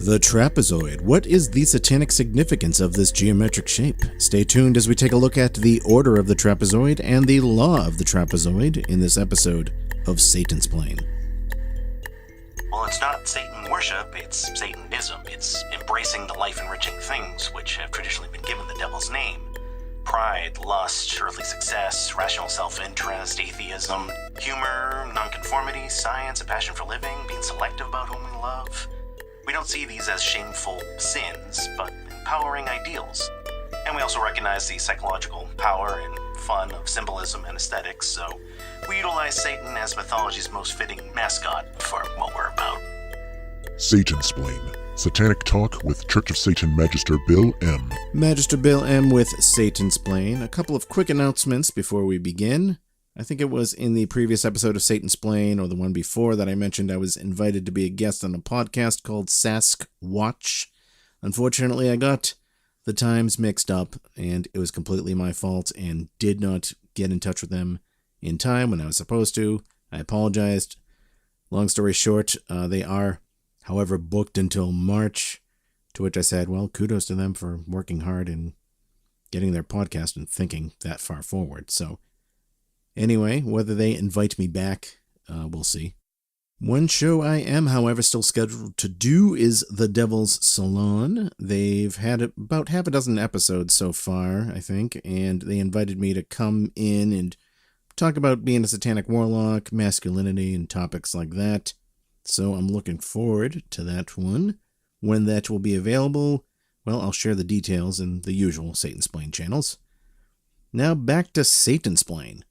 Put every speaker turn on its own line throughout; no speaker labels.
The Trapezoid. What is the satanic significance of this geometric shape? Stay tuned as we take a look at the order of the trapezoid and the law of the trapezoid in this episode of Satansplain.
Well, it's not Satan worship, it's Satanism. It's embracing the life-enriching things which have traditionally been given the devil's name. Pride, lust, earthly success, rational self-interest, atheism, humor, nonconformity, science, a passion for living, being selective about whom we love. We don't see these as shameful sins, but empowering ideals. And we also recognize the psychological power and fun of symbolism and aesthetics, so we utilize Satan as mythology's most fitting mascot for what we're about.
Satansplain. Satanic Talk with Church of Satan Magister Bill M.
Magister Bill M. with Satansplain. A couple of quick announcements before we begin. I think it was in the previous episode of Satansplain, or the one before, that I mentioned I was invited to be a guest on a podcast called Sask Watch. Unfortunately, I got the times mixed up, and it was completely my fault, and did not get in touch with them in time when I was supposed to. I apologized. Long story short, they are, however, booked until March, to which I said, well, kudos to them for working hard and getting their podcast and thinking that far forward. So anyway, whether they invite me back, we'll see. One show I am, however, still scheduled to do is The Devil's Salon. They've had about half a dozen episodes so far, I think, and they invited me to come in and talk about being a satanic warlock, masculinity, and topics like that. So I'm looking forward to that one. When that will be available, well, I'll share the details in the usual Satansplain channels. Now back to Satansplain.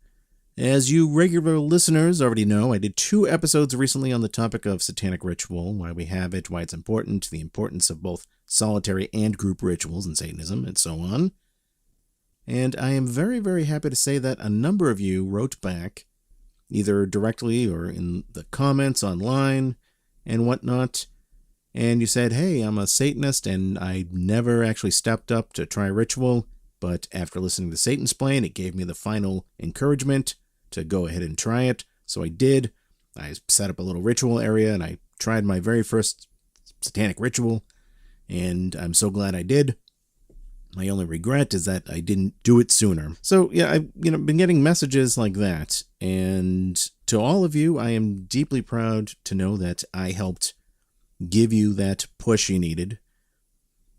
As you regular listeners already know, I did 2 episodes recently on the topic of satanic ritual, why we have it, why it's important, the importance of both solitary and group rituals in Satanism, and so on. And I am very, very happy to say that a number of you wrote back, either directly or in the comments online and whatnot, and you said, hey, I'm a Satanist and I never actually stepped up to try ritual, but after listening to Satansplain, it gave me the final encouragement to go ahead and try it. So I did. I set up a little ritual area and I tried my very first satanic ritual, and I'm so glad I did. My only regret is that I didn't do it sooner. So yeah, I've been getting messages like that, and to all of you, I am deeply proud to know that I helped give you that push you needed,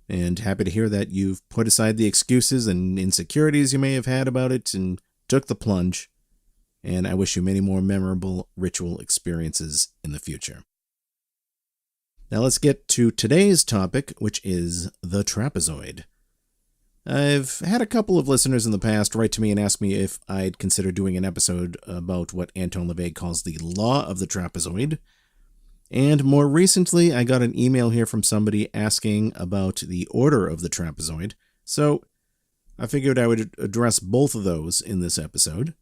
and happy to hear that you've put aside the excuses and insecurities you may have had about it and took the plunge. And I wish you many more memorable ritual experiences in the future. Now let's get to today's topic, which is the trapezoid. I've had a couple of listeners in the past write to me and ask me if I'd consider doing an episode about what Anton LaVey calls the law of the trapezoid. And more recently, I got an email here from somebody asking about the order of the trapezoid. So I figured I would address both of those in this episode.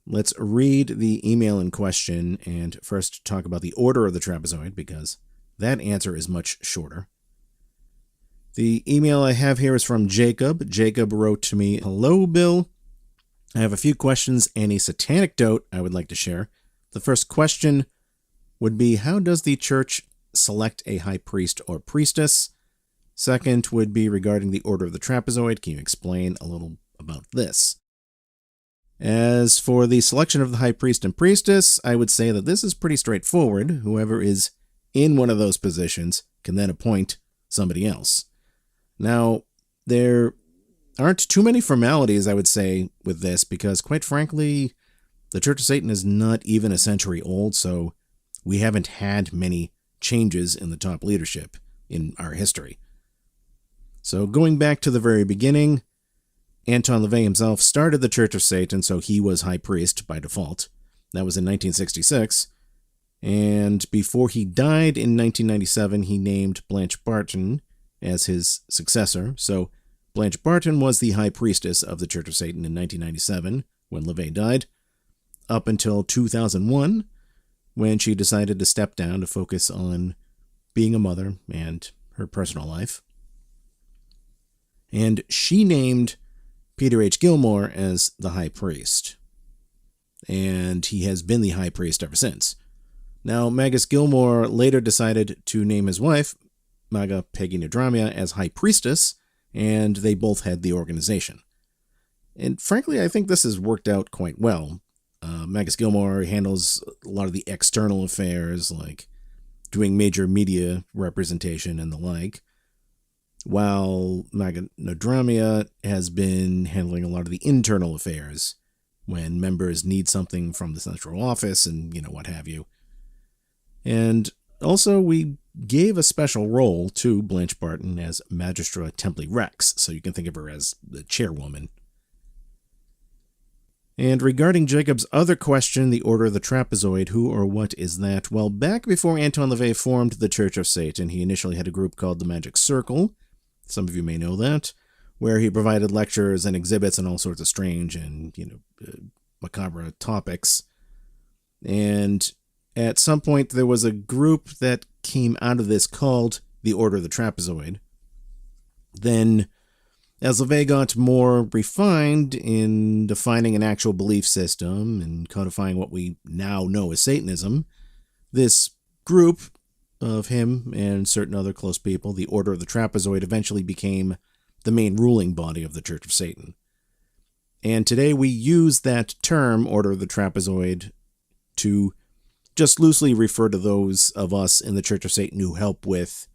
Let's read the email in question and first talk about the order of the trapezoid, because that answer is much shorter. The email I have here is from Jacob. Jacob wrote to me, hello, Bill. I have a few questions and a satanic dote I would like to share. The first question would be, how does the church select a high priest or priestess? Second would be regarding the order of the trapezoid. Can you explain a little about this? As for the selection of the high priest and priestess, I would say that this is pretty straightforward. Whoever is in one of those positions can then appoint somebody else. Now, there aren't too many formalities, I would say, with this, because quite frankly, the Church of Satan is not even a century old, so we haven't had many changes in the top leadership in our history. So going back to the very beginning, Anton LaVey himself started the Church of Satan, so he was high priest by default. That was in 1966. And before he died in 1997, he named Blanche Barton as his successor. So Blanche Barton was the high priestess of the Church of Satan in 1997, when LaVey died, up until 2001, when she decided to step down to focus on being a mother and her personal life. And she named Peter H. Gilmore as the high priest. And he has been the high priest ever since. Now, Magus Gilmore later decided to name his wife, Maga Paginodramia as High Priestess, and they both head the organization. And frankly, I think this has worked out quite well. Magus Gilmore handles a lot of the external affairs, like doing major media representation and the like, while Paginodramia has been handling a lot of the internal affairs, when members need something from the central office and, what have you. And also, we gave a special role to Blanche Barton as Magistra Templi Rex, so you can think of her as the chairwoman. And regarding Jacob's other question, the Order of the Trapezoid, who or what is that? Well, back before Anton LaVey formed the Church of Satan, he initially had a group called the Magic Circle. Some of you may know that, where he provided lectures and exhibits on all sorts of strange and, macabre topics. And at some point, there was a group that came out of this called the Order of the Trapezoid. Then, as LaVey got more refined in defining an actual belief system and codifying what we now know as Satanism, this group of him and certain other close people, the Order of the Trapezoid, eventually became the main ruling body of the Church of Satan. And today we use that term, Order of the Trapezoid, to just loosely refer to those of us in the Church of Satan who help with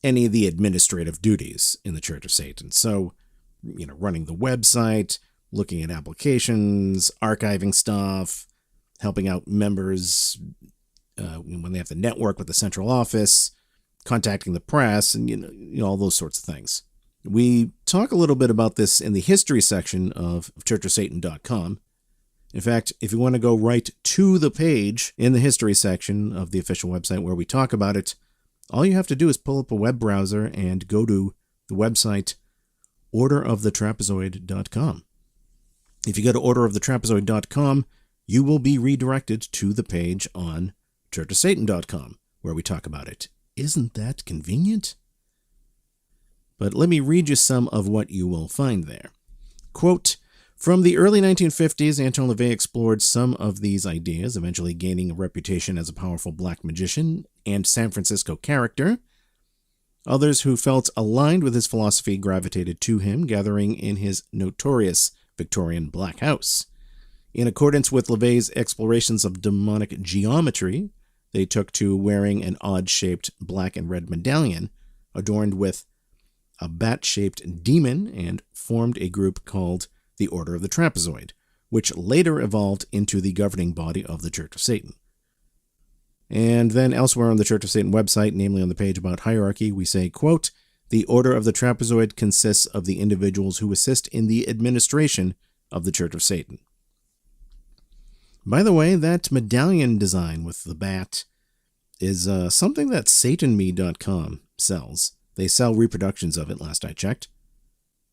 any of the administrative duties in the Church of Satan. So, running the website, looking at applications, archiving stuff, helping out members when they have to network with the central office, contacting the press, and all those sorts of things. We talk a little bit about this in the history section of churchofsatan.com. In fact, if you want to go right to the page in the history section of the official website where we talk about it, all you have to do is pull up a web browser and go to the website orderofthetrapezoid.com. If you go to orderofthetrapezoid.com, you will be redirected to the page on churchofsatan.com where we talk about it. Isn't that convenient? But let me read you some of what you will find there. Quote, from the early 1950s, Anton LaVey explored some of these ideas, eventually gaining a reputation as a powerful black magician and San Francisco character. Others who felt aligned with his philosophy gravitated to him, gathering in his notorious Victorian Black House. In accordance with LaVey's explorations of demonic geometry, they took to wearing an odd-shaped black and red medallion adorned with a bat-shaped demon and formed a group called the Order of the Trapezoid, which later evolved into the governing body of the Church of Satan. And then elsewhere on the Church of Satan website, namely on the page about hierarchy, we say, quote, the Order of the Trapezoid consists of the individuals who assist in the administration of the Church of Satan. By the way, that medallion design with the bat is something that SatanMe.com sells. They sell reproductions of it, last I checked.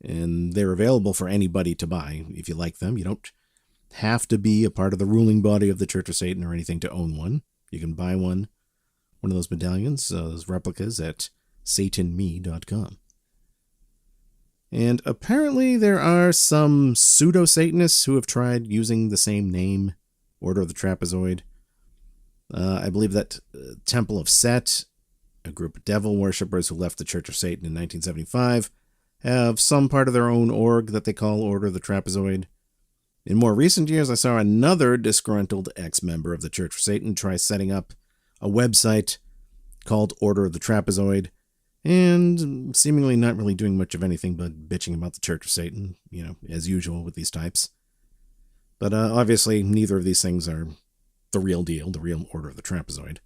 And they're available for anybody to buy if you like them. You don't have to be a part of the ruling body of the Church of Satan or anything to own one. You can buy one of those medallions, those replicas, at SatanMe.com. And apparently there are some pseudo-Satanists who have tried using the same name, Order of the Trapezoid. I believe that Temple of Set, a group of devil worshippers who left the Church of Satan in 1975, have some part of their own org that they call Order of the Trapezoid. In more recent years, I saw another disgruntled ex-member of the Church of Satan try setting up a website called Order of the Trapezoid, and seemingly not really doing much of anything but bitching about the Church of Satan, as usual with these types. But obviously, neither of these things are the real deal, the real Order of the Trapezoid.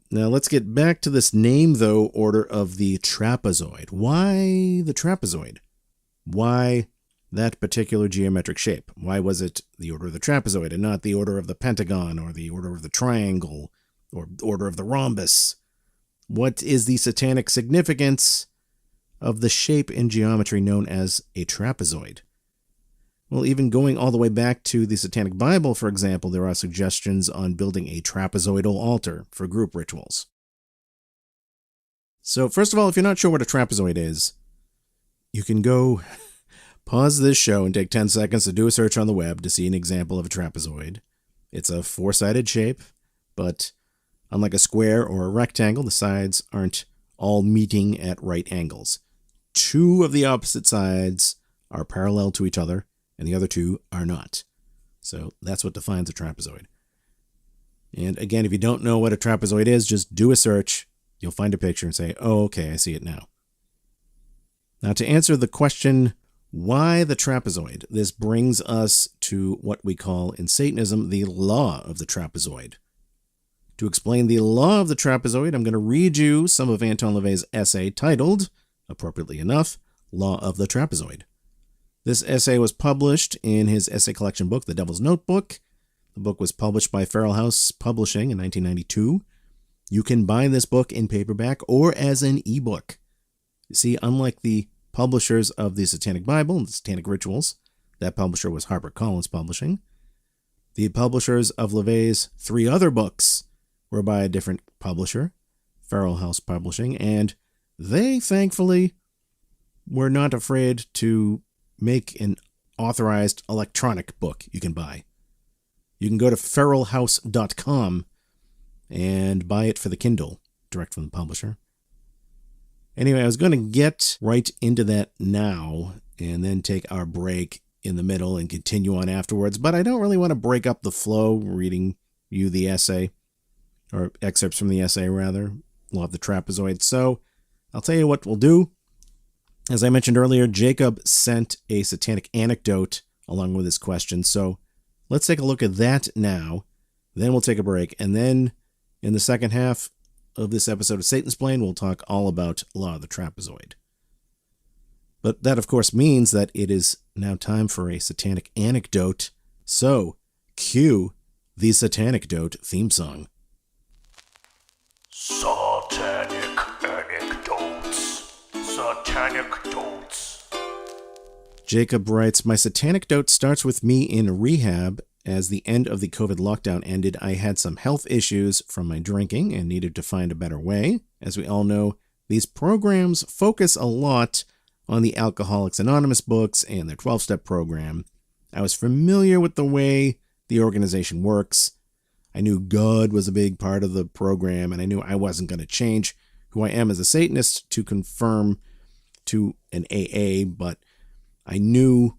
Now, let's get back to this name, though, Order of the Trapezoid. Why the trapezoid? Why that particular geometric shape? Why was it the Order of the Trapezoid and not the Order of the Pentagon or the Order of the Triangle or Order of the Rhombus? What is the satanic significance of the shape in geometry known as a trapezoid? Well, even going all the way back to the Satanic Bible, for example, there are suggestions on building a trapezoidal altar for group rituals. So, first of all, if you're not sure what a trapezoid is, you can go pause this show and take 10 seconds to do a search on the web to see an example of a trapezoid. It's a four-sided shape, but Unlike a square or a rectangle, the sides aren't all meeting at right angles. Two of the opposite sides are parallel to each other, and the other two are not. So that's what defines a trapezoid. And again, if you don't know what a trapezoid is, just do a search. You'll find a picture and say, oh, okay, I see it now. Now, to answer the question, why the trapezoid? This brings us to what we call in Satanism the law of the trapezoid. To explain the law of the trapezoid, I'm going to read you some of Anton LaVey's essay titled, appropriately enough, Law of the Trapezoid. This essay was published in his essay collection book, The Devil's Notebook. The book was published by Feral House Publishing in 1992. You can buy this book in paperback or as an ebook. You see, unlike the publishers of the Satanic Bible and the Satanic Rituals, that publisher was HarperCollins Publishing, the publishers of LaVey's 3 other books were by a different publisher, Feral House Publishing, and they, thankfully, were not afraid to make an authorized electronic book you can buy. You can go to feralhouse.com and buy it for the Kindle, direct from the publisher. Anyway, I was going to get right into that now and then take our break in the middle and continue on afterwards, but I don't really want to break up the flow reading you the essay, or excerpts from the essay, rather, Law of the Trapezoid. So I'll tell you what we'll do. As I mentioned earlier, Jacob sent a satanic anecdote along with his question, so let's take a look at that now. Then we'll take a break, and then in the second half of this episode of Satansplain, we'll talk all about Law of the Trapezoid. But that, of course, means that it is now time for a satanic anecdote. So, cue the Satanic Dote theme song.
Satanic Anecdotes. Satanic Dotes.
Jacob writes, my Satanic Dote starts with me in rehab. As the end of the COVID lockdown ended, I had some health issues from my drinking and needed to find a better way. As we all know, these programs focus a lot on the Alcoholics Anonymous books and their 12-step program. I was familiar with the way the organization works. I knew God was a big part of the program, and I knew I wasn't going to change who I am as a Satanist to conform to an AA, but I knew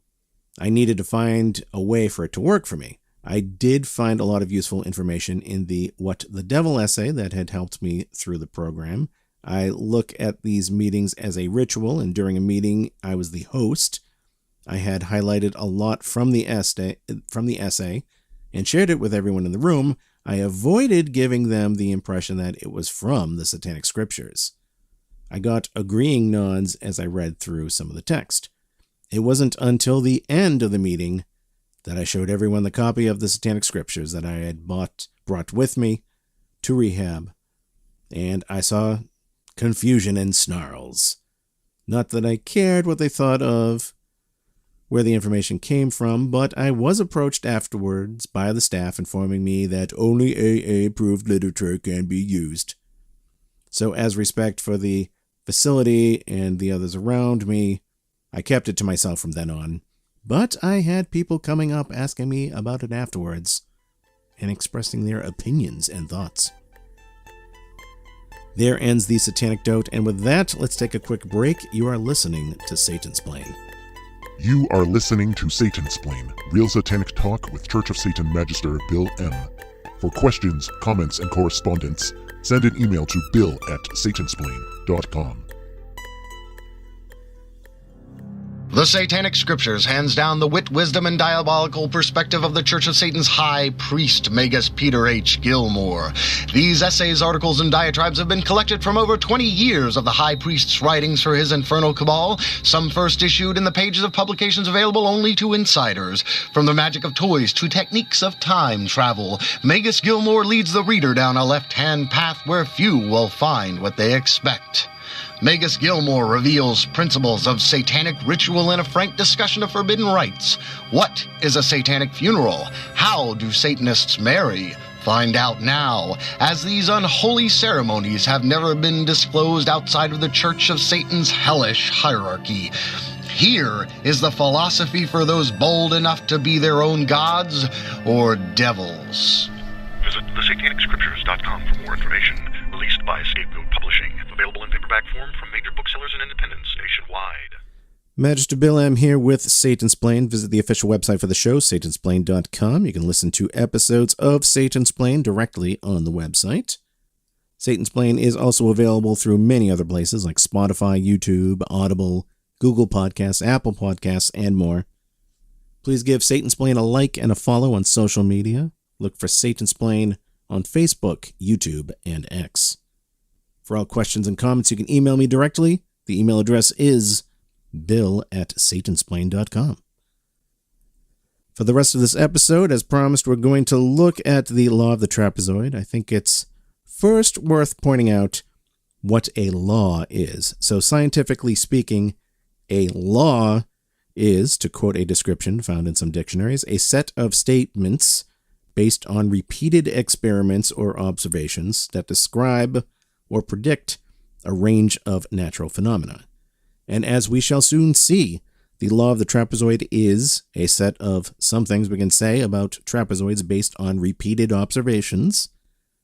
I needed to find a way for it to work for me. I did find a lot of useful information in the What the Devil essay that had helped me through the program. I look at these meetings as a ritual, and during a meeting, I was the host. I had highlighted a lot from the essay and shared it with everyone in the room. I avoided giving them the impression that it was from the Satanic Scriptures. I got agreeing nods as I read through some of the text. It wasn't until the end of the meeting that I showed everyone the copy of the Satanic Scriptures that I had brought with me to rehab, and I saw confusion and snarls. Not that I cared what they thought of where the information came from, but I was approached afterwards by the staff informing me that only AA-approved literature can be used. So as respect for the facility and the others around me, I kept it to myself from then on, but I had people coming up asking me about it afterwards and expressing their opinions and thoughts. There ends the Satanic Dote, and with that, let's take a quick break. You are listening to Satansplain.
You are listening to Satansplain, real satanic talk with Church of Satan Magister Bill M. For questions, comments, and correspondence, send an email to bill@satansplain.com.
The Satanic Scriptures hands down the wit, wisdom, and diabolical perspective of the Church of Satan's High Priest, Magus Peter H. Gilmore. These essays, articles, and diatribes have been collected from over 20 years of the High Priest's writings for his infernal cabal, some first issued in the pages of publications available only to insiders. From the magic of toys to techniques of time travel, Magus Gilmore leads the reader down a left-hand path where few will find what they expect. Magus Gilmore reveals principles of satanic ritual in a frank discussion of forbidden rites. What is a satanic funeral? How do Satanists marry? Find out now, as these unholy ceremonies have never been disclosed outside of the Church of Satan's hellish hierarchy. Here is the philosophy for those bold enough to be their own gods or devils.
Visit thesatanicscriptures.com for more information. Released by Scapegoat Publishing. Available in paperback form from major booksellers and independents nationwide.
Magister Bill M. here with Satansplain. Visit the official website for the show, satansplain.com. You can listen to episodes of Satansplain directly on the website. Satansplain is also available through many other places like Spotify, YouTube, Audible, Google Podcasts, Apple Podcasts, and more. Please give Satansplain a like and a follow on social media. Look for Satansplain on Facebook, YouTube, and X. For all questions and comments, you can email me directly. The email address is bill@satansplain.com. For the rest of this episode, as promised, we're going to look at the law of the trapezoid. I think it's first worth pointing out what a law is. So scientifically speaking, a law is, to quote a description found in some dictionaries, a set of statements based on repeated experiments or observations that describe or predict a range of natural phenomena. And as we shall soon see, the law of the trapezoid is a set of some things we can say about trapezoids based on repeated observations,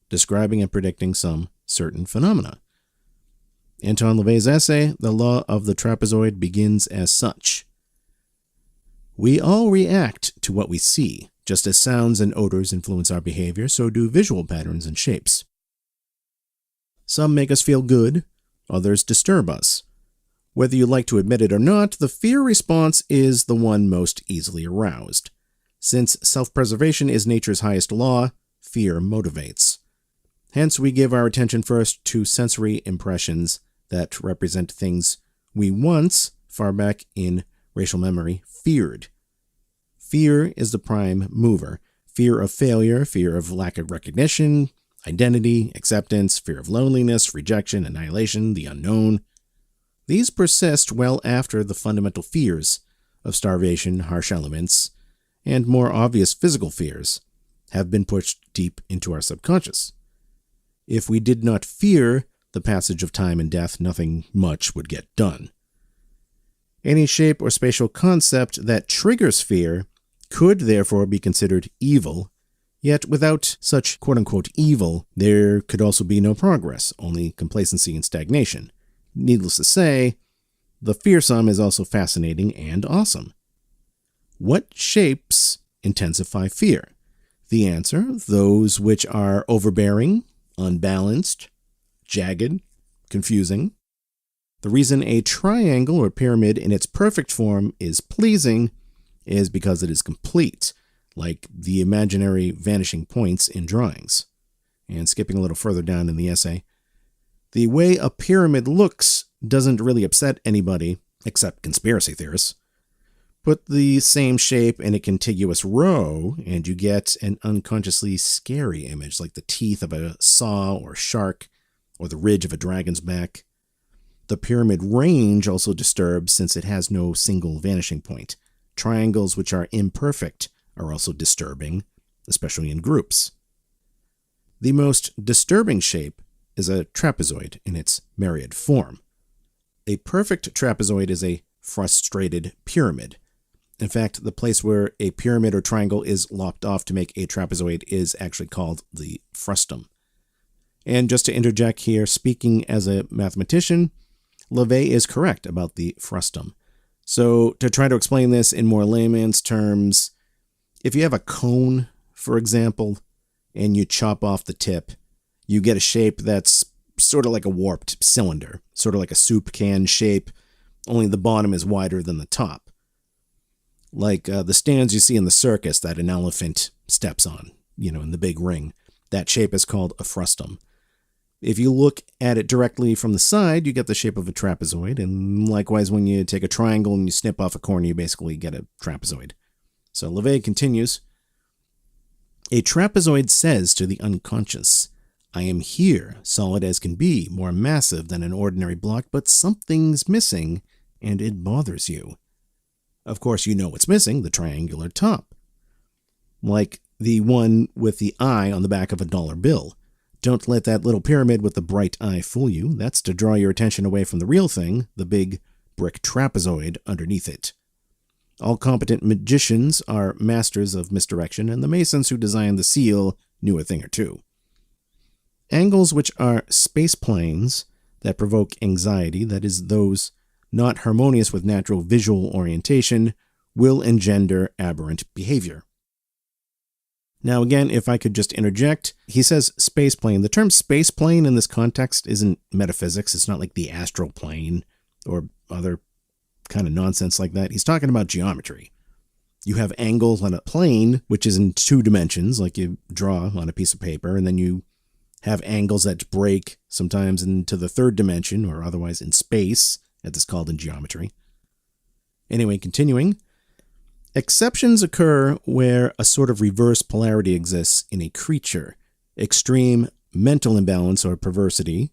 describing and predicting some certain phenomena. Anton LaVey's essay, The Law of the Trapezoid, begins as such. We all react to what we see. Just as sounds and odors influence our behavior, so do visual patterns and shapes. Some make us feel good, others disturb us. Whether you like to admit it or not, the fear response is the one most easily aroused. Since self-preservation is nature's highest law, fear motivates. Hence, we give our attention first to sensory impressions that represent things we once, far back in racial memory, feared. Fear is the prime mover. Fear of failure, fear of lack of recognition, identity, acceptance, fear of loneliness, rejection, annihilation, the unknown. These persist well after the fundamental fears of starvation, harsh elements, and more obvious physical fears have been pushed deep into our subconscious. If we did not fear the passage of time and death, nothing much would get done. Any shape or spatial concept that triggers fear could therefore be considered evil, yet without such quote-unquote evil, there could also be no progress, only complacency and stagnation. Needless to say, the fearsome is also fascinating and awesome. What shapes intensify fear? The answer, those which are overbearing, unbalanced, jagged, confusing. The reason a triangle or pyramid in its perfect form is pleasing is because it is complete, like the imaginary vanishing points in drawings. And skipping a little further down in the essay, the way a pyramid looks doesn't really upset anybody, except conspiracy theorists. Put the same shape in a contiguous row, and you get an unconsciously scary image, like the teeth of a saw or shark, or the ridge of a dragon's back. The pyramid range also disturbs since it has no single vanishing point. Triangles which are imperfect are also disturbing, especially in groups. The most disturbing shape is a trapezoid in its myriad form. A perfect trapezoid is a frustrated pyramid. In fact, the place where a pyramid or triangle is lopped off to make a trapezoid is actually called the frustum. And just to interject here, speaking as a mathematician, LaVey is correct about the frustum. So to try to explain this in more layman's terms, if you have a cone, for example, and you chop off the tip, you get a shape that's sort of like a warped cylinder, sort of like a soup can shape, only the bottom is wider than the top. Like the stands you see in the circus that an elephant steps on, in the big ring. That shape is called a frustum. If you look at it directly from the side, you get the shape of a trapezoid, and likewise when you take a triangle and you snip off a corner, you basically get a trapezoid. So LaVey continues, a trapezoid says to the unconscious, I am here, solid as can be, more massive than an ordinary block, but something's missing, and it bothers you. Of course, you know what's missing, the triangular top. Like the one with the eye on the back of a dollar bill. Don't let that little pyramid with the bright eye fool you. That's to draw your attention away from the real thing, the big brick trapezoid underneath it. All competent magicians are masters of misdirection, and the masons who designed the seal knew a thing or two. Angles which are space planes that provoke anxiety, that is, those not harmonious with natural visual orientation, will engender aberrant behavior. Now again, if I could just interject, he says space plane. The term space plane in this context isn't metaphysics. It's not like the astral plane or other kind of nonsense like that. He's talking about geometry. You have angles on a plane, which is in 2 dimensions, like you draw on a piece of paper, and then you have angles that break sometimes into the 3rd dimension, or otherwise in space, as it's called in geometry. Anyway, continuing. Exceptions occur where a sort of reverse polarity exists in a creature, extreme mental imbalance or perversity,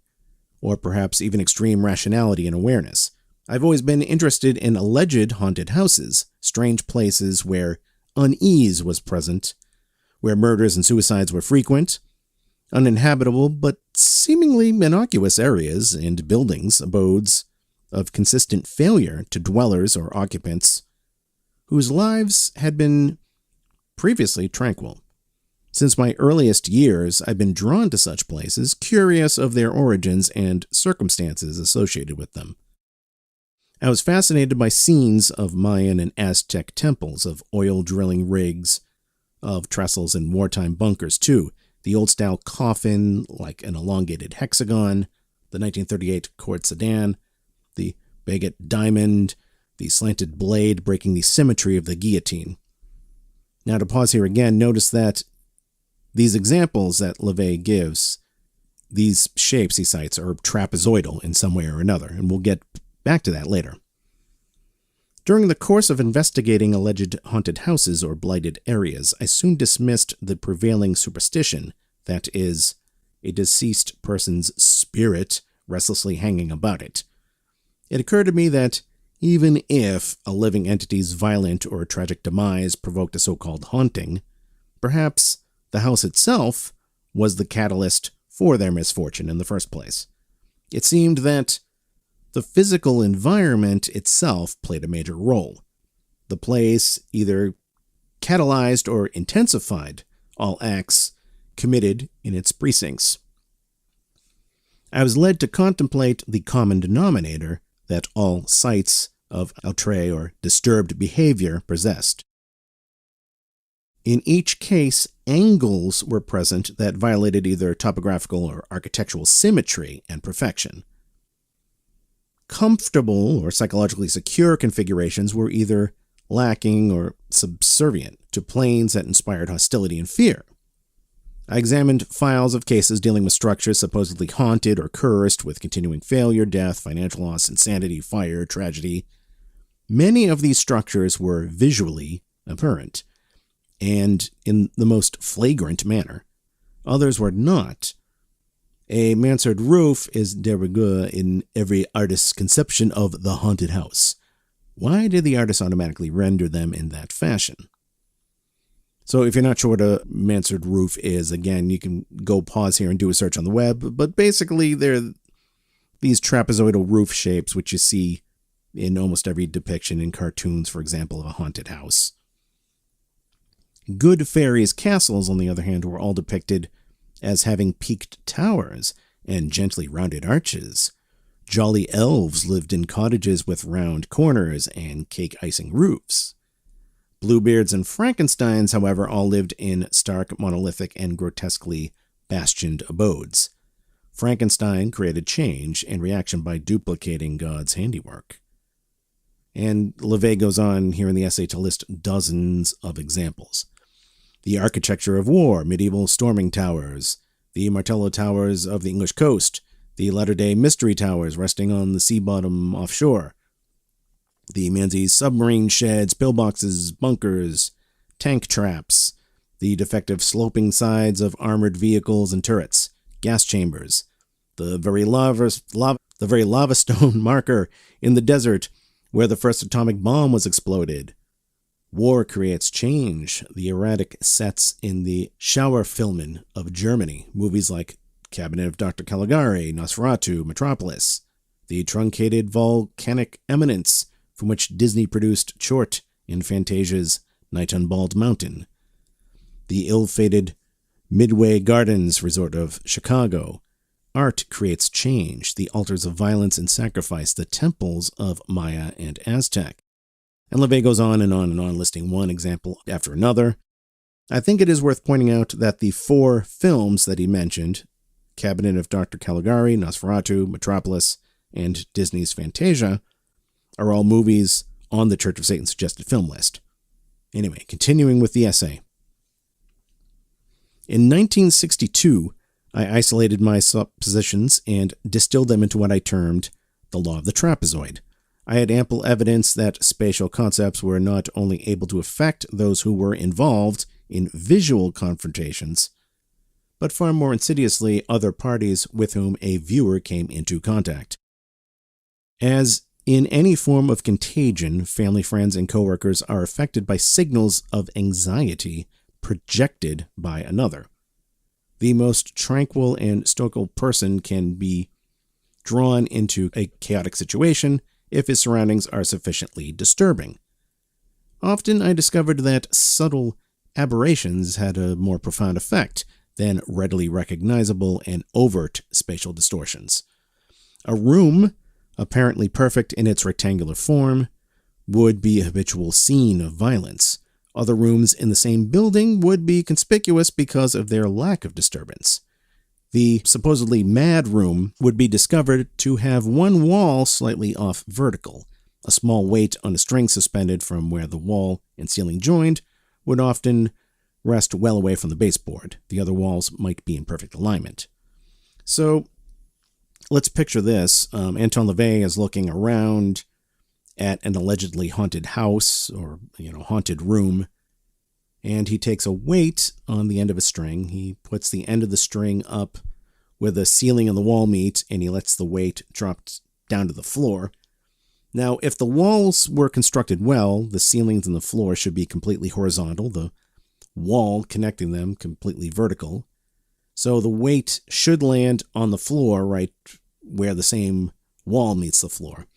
or perhaps even extreme rationality and awareness. I've always been interested in alleged haunted houses, strange places where unease was present, where murders and suicides were frequent, uninhabitable but seemingly innocuous areas and buildings, abodes of consistent failure to dwellers or occupants whose lives had been previously tranquil. Since my earliest years, I've been drawn to such places, curious of their origins and circumstances associated with them. I was fascinated by scenes of Mayan and Aztec temples, of oil drilling rigs, of trestles and wartime bunkers too, the old-style coffin like an elongated hexagon, the 1938 Court sedan, the baguette diamond, the slanted blade breaking the symmetry of the guillotine. Now to pause here again, notice that these examples that LeVay gives, these shapes he cites are trapezoidal in some way or another, and we'll get back to that later. During the course of investigating alleged haunted houses or blighted areas, I soon dismissed the prevailing superstition, that is, a deceased person's spirit restlessly hanging about it. It occurred to me that even if a living entity's violent or tragic demise provoked a so-called haunting, perhaps the house itself was the catalyst for their misfortune in the first place. It seemed that the physical environment itself played a major role. The place either catalyzed or intensified all acts committed in its precincts. I was led to contemplate the common denominator that all sites of outre or disturbed behavior possessed. In each case, angles were present that violated either topographical or architectural symmetry and perfection. Comfortable or psychologically secure configurations were either lacking or subservient to planes that inspired hostility and fear. I examined files of cases dealing with structures supposedly haunted or cursed with continuing failure, death, financial loss, insanity, fire, tragedy. Many of these structures were visually apparent, and in the most flagrant manner. Others were not. A mansard roof is de rigueur in every artist's conception of the haunted house. Why did the artist automatically render them in that fashion? So if you're not sure what a mansard roof is, again, you can go pause here and do a search on the web, but basically they're these trapezoidal roof shapes which you see in almost every depiction in cartoons, for example, of a haunted house. Good fairies' castles, on the other hand, were all depicted as having peaked towers and gently rounded arches. Jolly elves lived in cottages with round corners and cake-icing roofs. Bluebeards and Frankensteins, however, all lived in stark, monolithic, and grotesquely bastioned abodes. Frankenstein created change and reaction by duplicating God's handiwork. And LeVay goes on here in the essay to list dozens of examples. The architecture of war, medieval storming towers, the Martello Towers of the English coast, the latter-day mystery towers resting on the sea bottom offshore, the Menzies submarine sheds, pillboxes, bunkers, tank traps, the defective sloping sides of armored vehicles and turrets, gas chambers, the very lava stone marker in the desert where the first atomic bomb was exploded. War creates change. The erratic sets in the Schauerfilmen of Germany, movies like Cabinet of Dr. Caligari, Nosferatu, Metropolis, the truncated volcanic eminence from which Disney produced Chort in Fantasia's Night on Bald Mountain, the ill-fated Midway Gardens Resort of Chicago. Art creates change, the altars of violence and sacrifice, the temples of Maya and Aztec. And LeVay goes on and on and on, listing one example after another. I think it is worth pointing out that the 4 films that he mentioned, Cabinet of Dr. Caligari, Nosferatu, Metropolis, and Disney's Fantasia, are all movies on the Church of Satan suggested film list. Anyway, continuing with the essay. In 1962, I isolated my suppositions and distilled them into what I termed the law of the trapezoid. I had ample evidence that spatial concepts were not only able to affect those who were involved in visual confrontations, but far more insidiously other parties with whom a viewer came into contact. As in any form of contagion, family, friends, and coworkers are affected by signals of anxiety projected by another. The most tranquil and stoical person can be drawn into a chaotic situation if his surroundings are sufficiently disturbing. Often I discovered that subtle aberrations had a more profound effect than readily recognizable and overt spatial distortions. A room, apparently perfect in its rectangular form, would be a habitual scene of violence. Other rooms in the same building would be conspicuous because of their lack of disturbance. The supposedly mad room would be discovered to have one wall slightly off vertical. A small weight on a string suspended from where the wall and ceiling joined would often rest well away from the baseboard. The other walls might be in perfect alignment. So let's picture this. Anton LaVey is looking around at an allegedly haunted house or, haunted room, and he takes a weight on the end of a string. He puts the end of the string up where the ceiling and the wall meet, and he lets the weight drop down to the floor. Now, if the walls were constructed well, the ceilings and the floor should be completely horizontal, the wall connecting them completely vertical. So the weight should land on the floor right where the same wall meets the floor.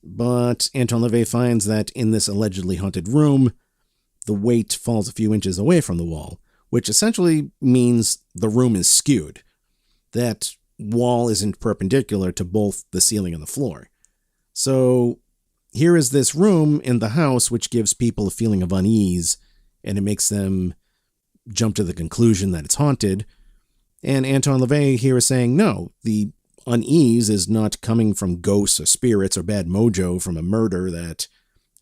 But Anton LaVey finds that in this allegedly haunted room, the weight falls a few inches away from the wall, which essentially means the room is skewed. That wall isn't perpendicular to both the ceiling and the floor. So here is this room in the house which gives people a feeling of unease, and it makes them jump to the conclusion that it's haunted. And Anton LaVey here is saying, no, the unease is not coming from ghosts or spirits or bad mojo from a murder that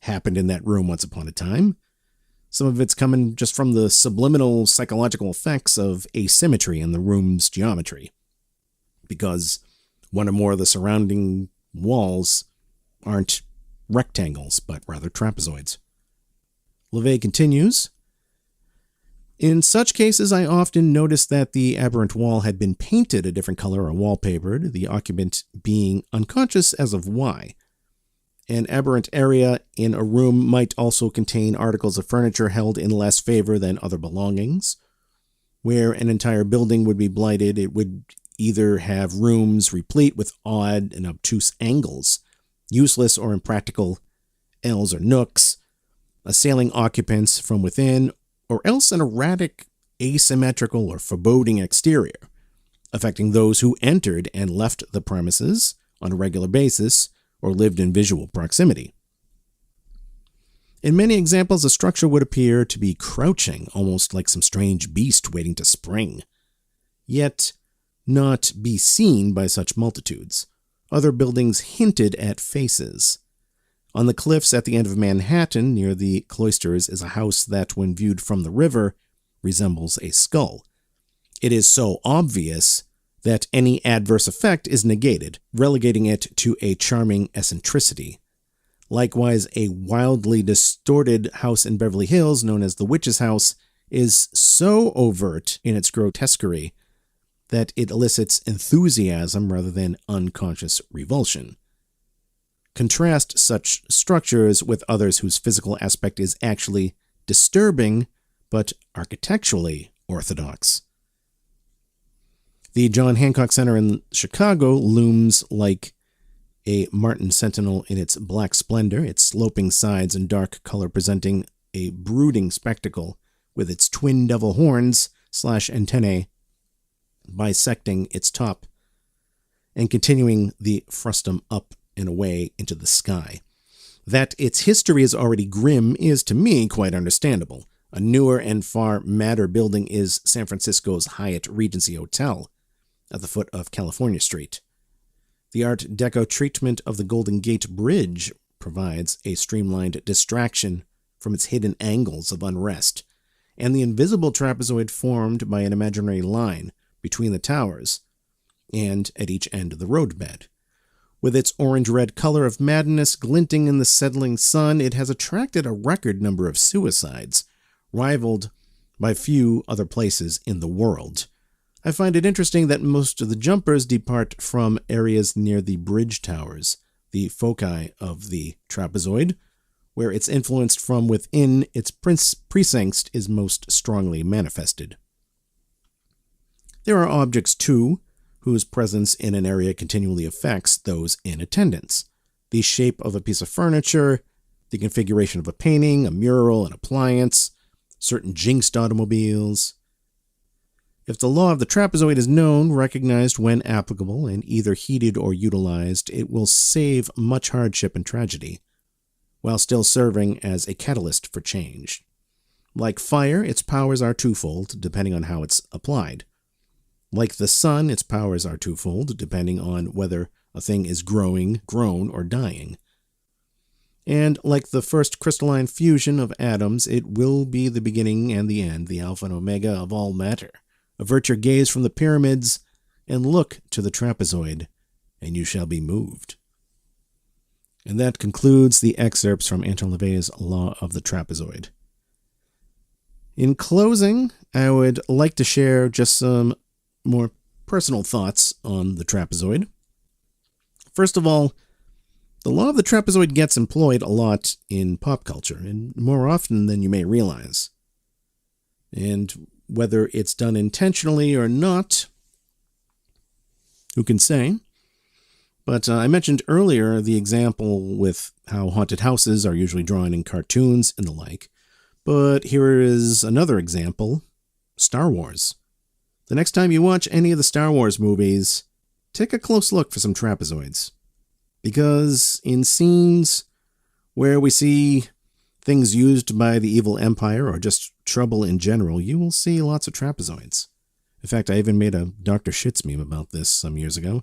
happened in that room once upon a time. Some of it's coming just from the subliminal psychological effects of asymmetry in the room's geometry, because one or more of the surrounding walls aren't rectangles, but rather trapezoids. LaVey continues, in such cases, I often noticed that the aberrant wall had been painted a different color or wallpapered, the occupant being unconscious as of why. An aberrant area in a room might also contain articles of furniture held in less favor than other belongings. Where an entire building would be blighted, it would either have rooms replete with odd and obtuse angles, useless or impractical ells or nooks, assailing occupants from within, or else an erratic, asymmetrical, or foreboding exterior, affecting those who entered and left the premises on a regular basis or lived in visual proximity. In many examples, a structure would appear to be crouching, almost like some strange beast waiting to spring, yet not be seen by such multitudes. Other buildings hinted at faces. On the cliffs at the end of Manhattan, near the cloisters, is a house that, when viewed from the river, resembles a skull. It is so obvious that any adverse effect is negated, relegating it to a charming eccentricity. Likewise, a wildly distorted house in Beverly Hills, known as the Witch's House, is so overt in its grotesquerie that it elicits enthusiasm rather than unconscious revulsion. Contrast such structures with others whose physical aspect is actually disturbing, but architecturally orthodox. The John Hancock Center in Chicago looms like a Martin Sentinel in its black splendor, its sloping sides and dark color presenting a brooding spectacle with its twin devil horns antennae, bisecting its top and continuing the frustum up and away into the sky. That its history is already grim is, to me, quite understandable. A newer and far madder building is San Francisco's Hyatt Regency Hotel at the foot of California Street. The Art Deco treatment of the Golden Gate Bridge provides a streamlined distraction from its hidden angles of unrest, and the invisible trapezoid formed by an imaginary line between the towers and at each end of the roadbed. With its orange-red color of madness glinting in the settling sun, it has attracted a record number of suicides, rivaled by few other places in the world. I find it interesting that most of the jumpers depart from areas near the bridge towers, the foci of the trapezoid, where its influence from within its precincts is most strongly manifested. There are objects, too, whose presence in an area continually affects those in attendance. The shape of a piece of furniture, the configuration of a painting, a mural, an appliance, certain jinxed automobiles. If the law of the trapezoid is known, recognized when applicable, and either heeded or utilized, it will save much hardship and tragedy, while still serving as a catalyst for change. Like fire, its powers are twofold, depending on how it's applied. Like the sun, its powers are twofold, depending on whether a thing is growing, grown, or dying. And like the first crystalline fusion of atoms, it will be the beginning and the end, the alpha and omega of all matter. Avert your gaze from the pyramids and look to the trapezoid, and you shall be moved. And that concludes the excerpts from Anton LaVey's Law of the Trapezoid. In closing, I would like to share just some more personal thoughts on the trapezoid. First of all, the law of the trapezoid gets employed a lot in pop culture, and more often than you may realize. And whether it's done intentionally or not, who can say? But I mentioned earlier the example with how haunted houses are usually drawn in cartoons and the like. But here is another example, Star Wars. The next time you watch any of the Star Wars movies, take a close look for some trapezoids. Because in scenes where we see things used by the evil empire or just trouble in general, you will see lots of trapezoids. In fact, I even made a Dr. Shits meme about this some years ago.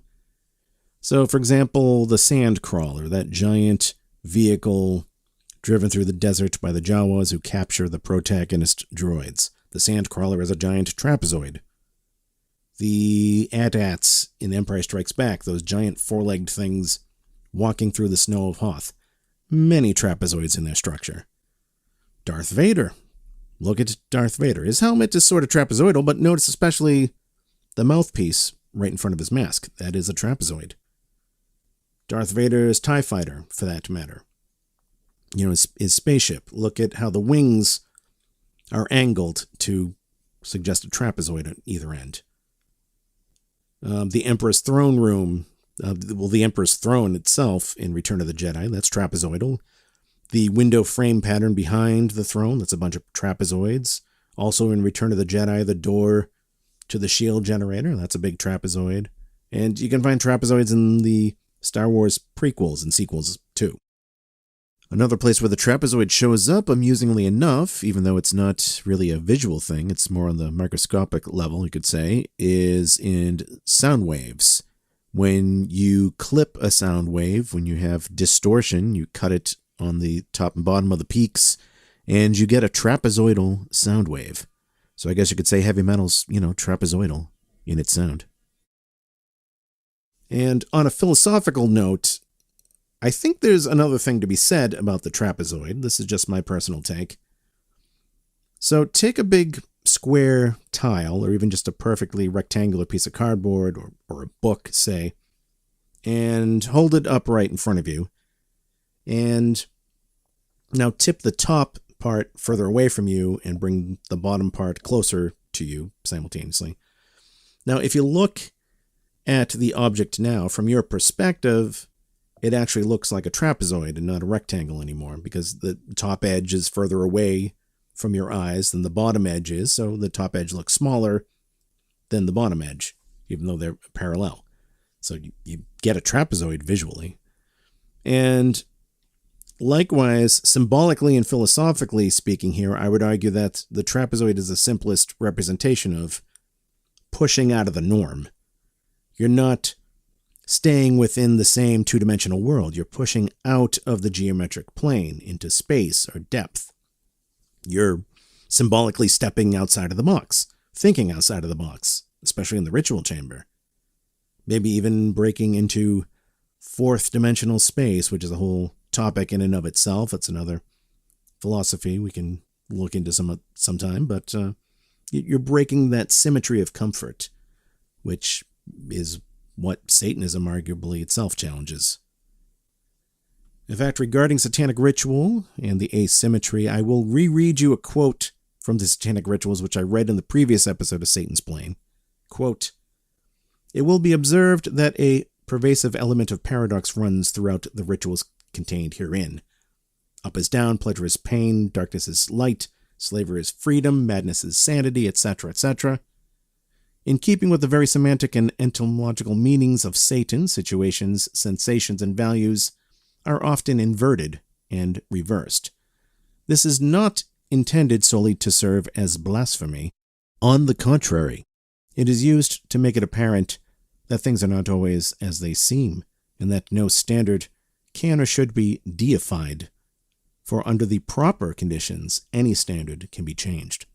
So, for example, the Sandcrawler, that giant vehicle driven through the desert by the Jawas who capture the protagonist droids. The Sandcrawler is a giant trapezoid. The AT-ATs in Empire Strikes Back, those giant four-legged things walking through the snow of Hoth. Many trapezoids in their structure. Darth Vader. Look at Darth Vader. His helmet is sort of trapezoidal, but notice especially the mouthpiece right in front of his mask. That is a trapezoid. Darth Vader's TIE fighter, for that matter. His spaceship. Look at how the wings are angled to suggest a trapezoid at either end. The Emperor's throne room, the Emperor's throne itself in Return of the Jedi, that's trapezoidal. The window frame pattern behind the throne, that's a bunch of trapezoids. Also in Return of the Jedi, the door to the shield generator, that's a big trapezoid. And you can find trapezoids in the Star Wars prequels and sequels too. Another place where the trapezoid shows up, amusingly enough, even though it's not really a visual thing, it's more on the microscopic level, you could say, is in sound waves. When you clip a sound wave, when you have distortion, you cut it on the top and bottom of the peaks, and you get a trapezoidal sound wave. So I guess you could say heavy metal's, trapezoidal in its sound. And on a philosophical note, I think there's another thing to be said about the trapezoid. This is just my personal take. So take a big square tile, or even just a perfectly rectangular piece of cardboard, or a book, say, and hold it upright in front of you. And now tip the top part further away from you and bring the bottom part closer to you simultaneously. Now, if you look at the object now, from your perspective, it actually looks like a trapezoid and not a rectangle anymore, because the top edge is further away from your eyes than the bottom edge is, so the top edge looks smaller than the bottom edge, even though they're parallel. So you get a trapezoid visually. And likewise, symbolically and philosophically speaking here, I would argue that the trapezoid is the simplest representation of pushing out of the norm. You're not staying within the same two-dimensional world. You're pushing out of the geometric plane into space or depth. You're symbolically stepping outside of the box, thinking outside of the box, especially in the ritual chamber. Maybe even breaking into fourth dimensional space, which is a whole topic in and of itself. It's another philosophy we can look into sometime, but you're breaking that symmetry of comfort, which is what Satanism arguably itself challenges. In fact, regarding satanic ritual and the asymmetry, I will reread you a quote from the Satanic Rituals, which I read in the previous episode of Satansplain. Quote, "It will be observed that a pervasive element of paradox runs throughout the rituals contained herein. Up is down, pleasure is pain, darkness is light, slavery is freedom, madness is sanity, etc., etc. In keeping with the very semantic and etymological meanings of Satan, situations, sensations, and values are often inverted and reversed. This is not intended solely to serve as blasphemy. On the contrary, it is used to make it apparent that things are not always as they seem, and that no standard can or should be deified, for under the proper conditions, any standard can be changed."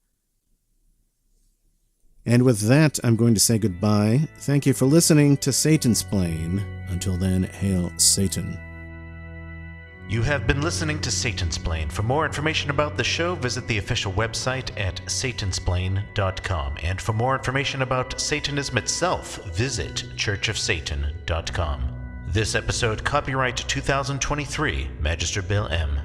And with that, I'm going to say goodbye. Thank you for listening to Satansplain. Until then, hail Satan.
You have been listening to Satansplain. For more information about the show, visit the official website at satansplain.com. And for more information about Satanism itself, visit churchofsatan.com. This episode, copyright 2023, Magister Bill M.